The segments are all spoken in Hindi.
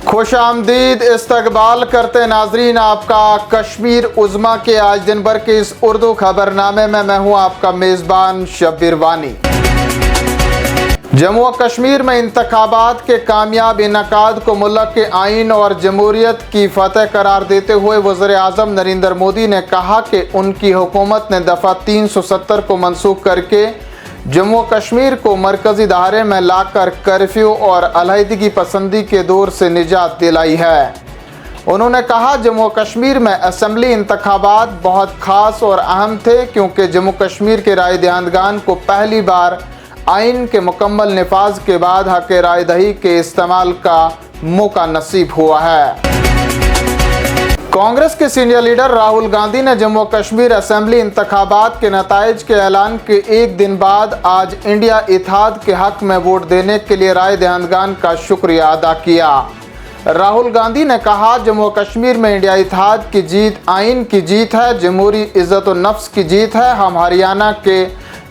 खुशामदीद इस्तकबाल करते नाजरीन आपका कश्मीर उज़्मा के आज दिन भर के इस उर्दू खबरनामे में मैं हूं आपका मेज़बान शब्बीर वानी। जम्मू व कश्मीर में इंतखाबात के कामयाब इनकाद को मुल्क के आइन और जमहूरियत की फतह करार देते हुए वज़ीर आज़म नरेंद्र मोदी ने कहा कि उनकी हुकूमत ने दफ़ा 370 को मनसूख करके जम्मू व कश्मीर को मरकज़ी दायरे में लाकर कर्फ्यू और अलहदगी पसंदी के दौर से निजात दिलाई है। उन्होंने कहा जम्मू व कश्मीर में असम्बली इंतखाबात बहुत ख़ास और अहम थे क्योंकि जम्मू कश्मीर के राय दहिंदगान को पहली बार आइन के मुकम्मल नफाज के बाद हक़ राय दही के इस्तेमाल का मौका नसीब हुआ है। कांग्रेस के सीनियर लीडर राहुल गांधी ने जम्मू कश्मीर असेंबली इंतखाबात के नताइज के ऐलान के एक दिन बाद आज इंडिया इत्तेहाद के हक में वोट देने के लिए राय दहिंदगान का शुक्रिया अदा किया। राहुल गांधी ने कहा जम्मू कश्मीर में इंडिया इत्तेहाद की जीत आइन की जीत है, जमहूरी इज़्ज़त व नफ्स की जीत है। हम हरियाणा के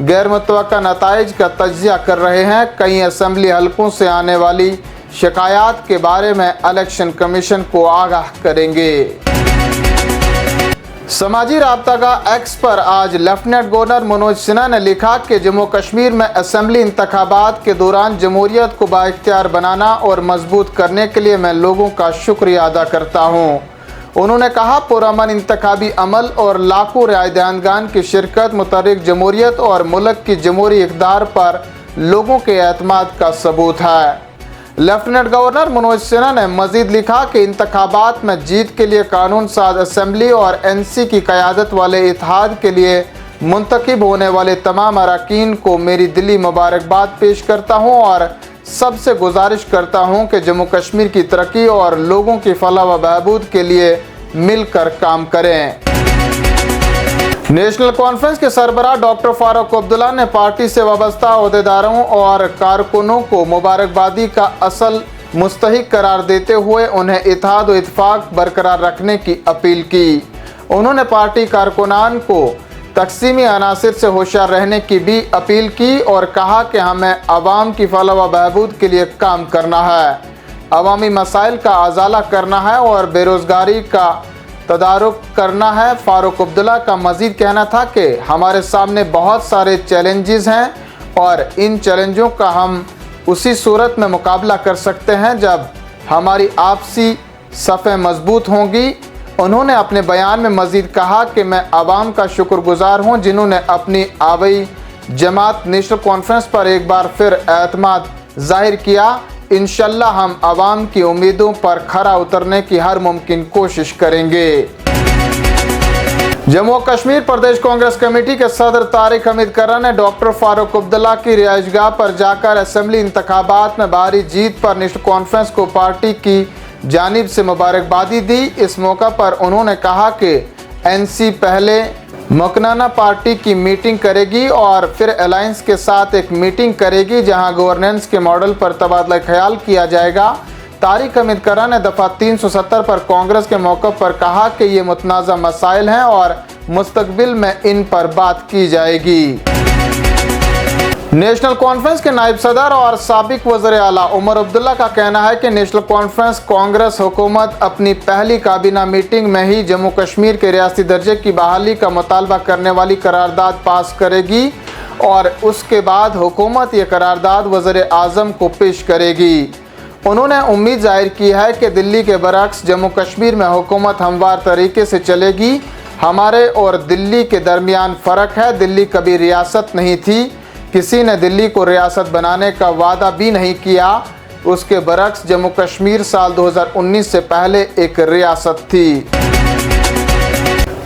गैर मुतवक्का नताइज का तज्ज़िया कर रहे हैं। कई असेंबली हलकों से आने वाली शिकायत के बारे में इलेक्शन कमीशन को आगाह करेंगे। समाजी राब्ता एक्स पर आज लेफ्टिनेंट गवर्नर मनोज सिन्हा ने लिखा कि जम्मू कश्मीर में असेंबली इंतखाबात के दौरान जमहूरियत को बाइख्तियार बनाना और मजबूत करने के लिए मैं लोगों का शुक्रिया अदा करता हूँ। उन्होंने कहा पुरअमन इंतखाबी अमल और लाखों राय दहिंदगान की शिरकत मुतहर्रिक जमहूरियत और मुल्क की जमहूरी इक़्तिदार पर लोगों के एतमाद का सबूत है। लेफ्टिनेंट गवर्नर मनोज सिन्हा ने मजीद लिखा कि इंतखाबात में जीत के लिए कानून साज असेंबली और एनसी की क़यादत वाले इत्तेहाद के लिए मुंतखब होने वाले तमाम अरकान को मेरी दिली मुबारकबाद पेश करता हूँ और सबसे गुजारिश करता हूँ कि जम्मू कश्मीर की तरक्की और लोगों की फलाह व बहबूद के लिए मिलकर काम करें। नेशनल कॉन्फ्रेंस के सरबराह डॉक्टर फारूक अब्दुल्ला ने पार्टी से वाबस्ता ओहदेदारों और कारकुनों को मुबारकबादी का असल मुस्तहिक करार देते हुए उन्हें इत्तेहाद व इत्तेफाक बरकरार रखने की अपील की। उन्होंने पार्टी कारकुनान को तकसीमी अनासिर से होशियार रहने की भी अपील की और कहा कि हमें अवाम की फलाह व बहबूद के लिए काम करना है, अवामी मसाइल का अजाला करना है और बेरोज़गारी का तदारुक करना है। फारूक अब्दुल्ला का मजीद कहना था कि हमारे सामने बहुत सारे चैलेंजेस हैं और इन चैलेंजों का हम उसी सूरत में मुकाबला कर सकते हैं जब हमारी आपसी सफ़ें मजबूत होंगी। उन्होंने अपने बयान में मजीद कहा कि मैं आवाम का शुक्रगुजार हूँ जिन्होंने अपनी आबाई जमात नेशनल कॉन्फ्रेंस पर एक बार फिर एतमाद जाहिर किया। इंशाल्लाह हम आवाम की उम्मीदों पर खरा उतरने की हर मुमकिन कोशिश करेंगे। जम्मू कश्मीर प्रदेश कांग्रेस कमेटी के सदर तारिक हमीद कर्रा ने डॉक्टर फारूक अब्दुल्ला की रिहाइशगाह पर जाकर असेंबली इंतखाबात में भारी जीत पर नेशनल कॉन्फ्रेंस को पार्टी की जानिब से मुबारकबादी दी। इस मौका पर उन्होंने कहा कि एनसी पहले मकनाना पार्टी की मीटिंग करेगी और फिर अलायंस के साथ एक मीटिंग करेगी जहां गवर्नेंस के मॉडल पर तबादला ख्याल किया जाएगा। तारिक हमीद कर्रा ने दफ़ा 370 पर कांग्रेस के मौक़िफ़ पर कहा कि ये मुतनाज़ा मसाइल हैं और मुस्तक़बिल में इन पर बात की जाएगी। नेशनल कॉन्फ्रेंस के नायब सदर और साबिक वज़ीर आला उमर अब्दुल्ला का कहना है कि नेशनल कॉन्फ्रेंस कांग्रेस हुकूमत अपनी पहली काबीना मीटिंग में ही जम्मू कश्मीर के रियासती दर्जे की बहाली का मुतालबा करने वाली करारदाद पास करेगी और उसके बाद हुकूमत ये करारदाद वज़ीर आज़म को पेश करेगी। उन्होंने उम्मीद जाहिर की है कि दिल्ली के बरअक्स जम्मू कश्मीर में हुकूमत हमवार तरीके से चलेगी। हमारे और दिल्ली के दरमियान फ़र्क है, दिल्ली कभी रियासत नहीं थी, किसी ने दिल्ली को रियासत बनाने का वादा भी नहीं किया। उसके बरअक्स जम्मू कश्मीर साल 2019 से पहले एक रियासत थी।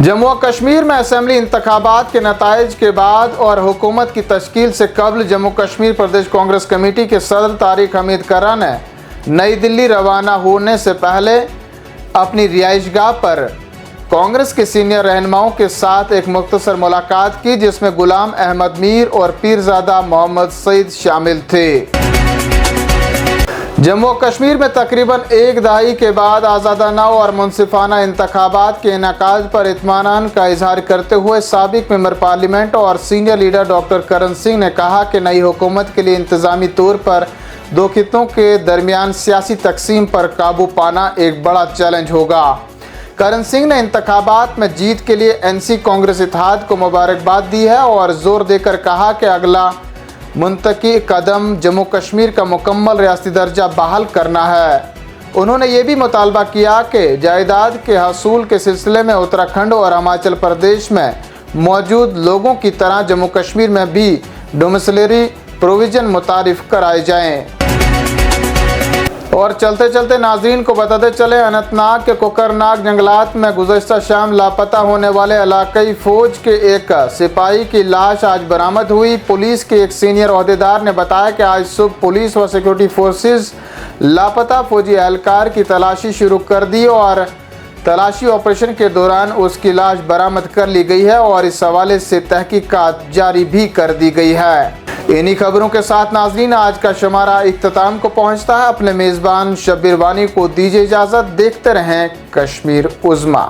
जम्मू कश्मीर में असेंबली इंतखाबात के नताइज के बाद और हुकूमत की तश्कील से कबल जम्मू कश्मीर प्रदेश कांग्रेस कमेटी के सदर तारिक हमीद कर्रा ने नई दिल्ली रवाना होने से पहले अपनी रिहाइशगाह पर कांग्रेस के सीनियर रहनुमाओं के साथ एक मुख्तसर मुलाकात की जिसमें गुलाम अहमद मीर और पीरजादा मोहम्मद सईद शामिल थे। जम्मू कश्मीर में तकरीबन एक दहाई के बाद आज़ादाना और मुनसिफाना इंतखाबात के इनेकाद पर इत्मीनान का इजहार करते हुए साबिक मेंबर पार्लियामेंट और senior leader doctor Karan Singh ने कहा कि नई हुकूमत के लिए इंतज़ामी तौर पर दो खित्तों के दरमियान सियासी तकसीम पर काबू पाना एक बड़ा चैलेंज होगा। करण सिंह ने इंतखाबात में जीत के लिए एनसी कांग्रेस इत्तेहाद को मुबारकबाद दी है और जोर देकर कहा कि अगला मुंतकी कदम जम्मू कश्मीर का मुकम्मल रियासती दर्जा बहाल करना है। उन्होंने ये भी मुतालबा किया कि जायदाद के हसूल के सिलसिले में उत्तराखंड और हिमाचल प्रदेश में मौजूद लोगों की तरह जम्मू कश्मीर में भी डोमिसिलरी प्रोविजन मुतारिफ कराए जाएं। और चलते चलते नाजरीन को बताते चले, अनंतनाग के कोकरनाग जंगलात में गुज़श्ता शाम लापता होने वाले इलाकाई फ़ौज के एक सिपाही की लाश आज बरामद हुई। पुलिस के एक सीनियर ओहदेदार ने बताया कि आज सुबह पुलिस व सिक्योरिटी फोर्सेस लापता फौजी एहलकार की तलाशी शुरू कर दी और तलाशी ऑपरेशन के दौरान उसकी लाश बरामद कर ली गई है और इस हवाले से तहकीकात जारी भी कर दी गई है। इन्हीं खबरों के साथ नाजरीन आज का शुमारा इख्तिताम को पहुंचता है। अपने मेज़बान शब्बीर वानी को दीजिए इजाज़त। देखते रहें कश्मीर उज़्मा।